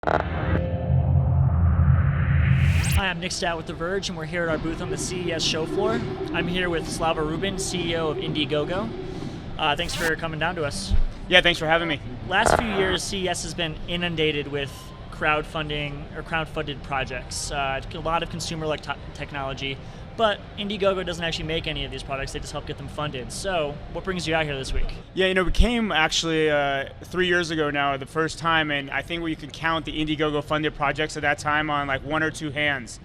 Hi, I'm Nick Stout with The Verge, and we're here at our booth on the CES show floor. I'm here with Slava Rubin, CEO of Indiegogo. Thanks for coming down to us. Yeah, thanks for having me. Last few years, CES has been inundated with crowdfunding or crowdfunded projects. A lot of consumer-like technology, but Indiegogo doesn't actually make any of these products. They just help get them funded. So what brings you out here this week? Yeah, we came actually 3 years ago now, the first time, and I think we could count the Indiegogo funded projects at that time on like one or two hands.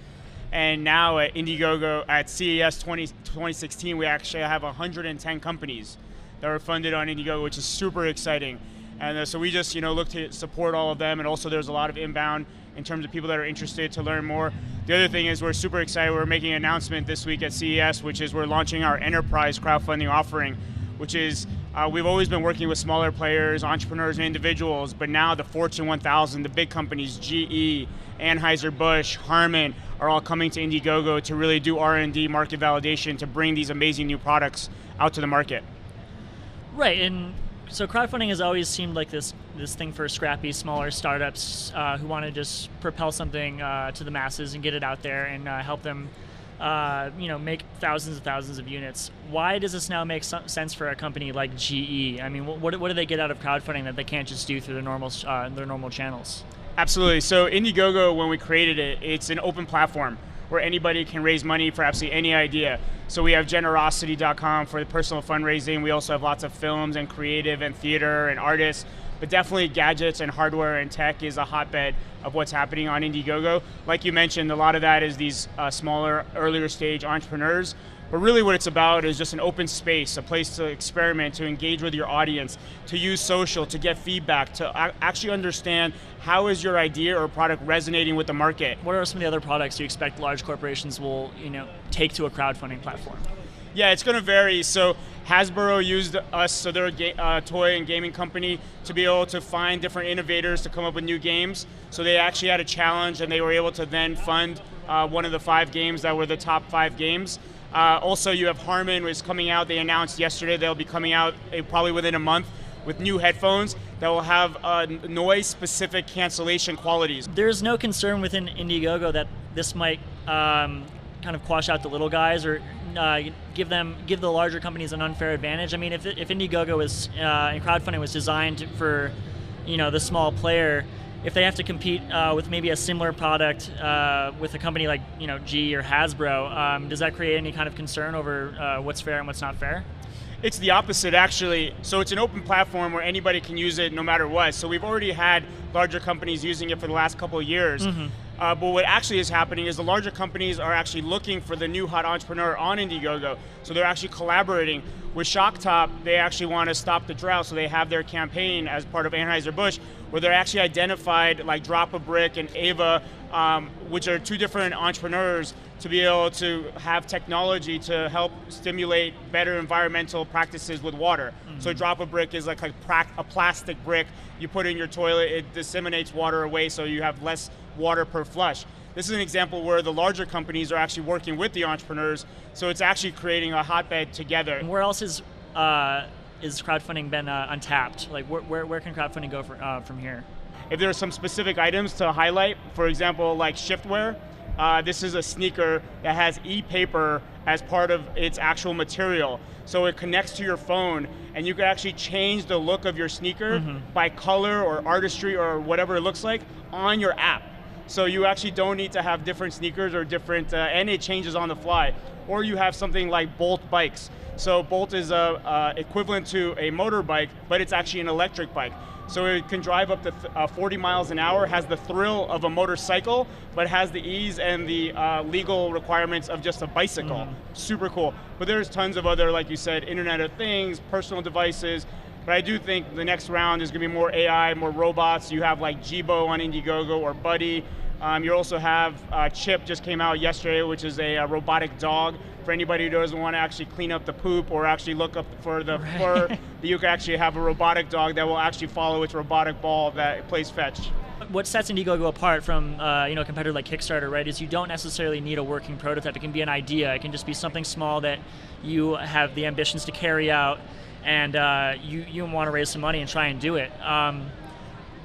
And now at Indiegogo, at CES 2016, we actually have 110 companies that are funded on Indiegogo, which is super exciting. And so we just look to support all of them, and also there's a lot of inbound in terms of people that are interested to learn more. The other thing is we're super excited. We're making an announcement this week at CES, which is we're launching our enterprise crowdfunding offering, which is we've always been working with smaller players, entrepreneurs, and individuals, but now the Fortune 1000, the big companies, GE, Anheuser-Busch, Harman, are all coming to Indiegogo to really do R&D market validation to bring these amazing new products out to the market. Right, and so crowdfunding has always seemed like this thing for scrappy, smaller startups who want to just propel something to the masses and get it out there and help them, make thousands of units. Why does this now make sense for a company like GE? I mean, what do they get out of crowdfunding that they can't just do through their normal channels? Absolutely. So Indiegogo, when we created it, it's an open platform where anybody can raise money for absolutely any idea. So we have generosity.com for the personal fundraising. We also have lots of films and creative and theater and artists, but definitely gadgets and hardware and tech is a hotbed of what's happening on Indiegogo. Like you mentioned, a lot of that is these smaller, earlier stage entrepreneurs. But really what it's about is just an open space, a place to experiment, to engage with your audience, to use social, to get feedback, to actually understand how is your idea or product resonating with the market. What are some of the other products you expect large corporations will take to a crowdfunding platform? Yeah, it's going to vary. So Hasbro used us, so they're a toy and gaming company, to be able to find different innovators to come up with new games. So they actually had a challenge and they were able to then fund one of the 5 games that were the top 5 games. Also, you have Harman, which is coming out. They announced yesterday they'll be coming out probably within a month with new headphones that will have noise-specific cancellation qualities. There's no concern within Indiegogo that this might kind of quash out the little guys or give the larger companies an unfair advantage. I mean, if Indiegogo and crowdfunding was designed for the small player, if they have to compete with maybe a similar product with a company like GE or Hasbro, does that create any kind of concern over what's fair and what's not fair? It's the opposite, actually. So it's an open platform where anybody can use it no matter what. So we've already had larger companies using it for the last couple of years. Mm-hmm. But what actually is happening is the larger companies are actually looking for the new hot entrepreneur on Indiegogo. So they're actually collaborating. With Shock Top, they actually want to stop the drought, so they have their campaign as part of Anheuser-Busch, where they're actually identified like Drop a Brick and Ava, which are 2 different entrepreneurs, to be able to have technology to help stimulate better environmental practices with water. Mm-hmm. So Drop a Brick is like a plastic brick you put in your toilet, it disseminates water away so you have less water per flush. This is an example where the larger companies are actually working with the entrepreneurs, so it's actually creating a hotbed together. And where else is crowdfunding been untapped? Like where can crowdfunding go from here? If there are some specific items to highlight, for example, like Shiftwear, this is a sneaker that has e-paper as part of its actual material. So it connects to your phone, and you can actually change the look of your sneaker by color or artistry or whatever it looks like on your app. So you actually don't need to have different sneakers or different, and it changes on the fly. Or you have something like Bolt bikes. So Bolt is equivalent to a motorbike, but it's actually an electric bike. So it can drive up to 40 miles an hour, has the thrill of a motorcycle, but has the ease and the legal requirements of just a bicycle. Super cool. But there's tons of other, like you said, Internet of Things, personal devices. But I do think the next round is going to be more AI, more robots. You have like Jibo on Indiegogo or Buddy. You also have Chip just came out yesterday, which is a robotic dog for anybody who doesn't want to actually clean up the poop or actually look up for the fur. You can actually have a robotic dog that will actually follow its robotic ball that plays fetch. What sets Indiegogo apart from a competitor like Kickstarter, right, is you don't necessarily need a working prototype. It can be an idea. It can just be something small that you have the ambitions to carry out, and you want to raise some money and try and do it.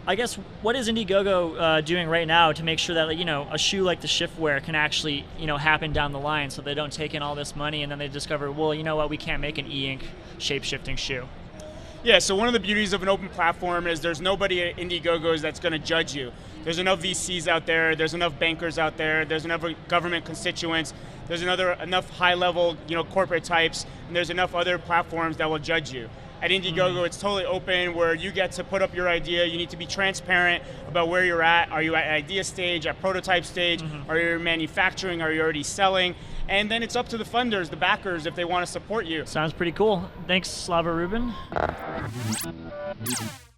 I guess what is Indiegogo doing right now to make sure that, like, you know, a shoe like the Shiftwear can actually, you know, happen down the line, so they don't take in all this money and then they discover, well, you know what, we can't make an e-ink shape-shifting shoe. Yeah, so one of the beauties of an open platform is there's nobody at Indiegogo's that's going to judge you. There's enough VCs out there, there's enough bankers out there, there's enough government constituents, there's enough high-level, you know, corporate types, and there's enough other platforms that will judge you. At Indiegogo, it's totally open, where you get to put up your idea. You need to be transparent about where you're at. Are you at idea stage, at prototype stage? Are you manufacturing? Are you already selling? And then it's up to the funders, the backers, if they want to support you. Sounds pretty cool. Thanks, Slava Rubin.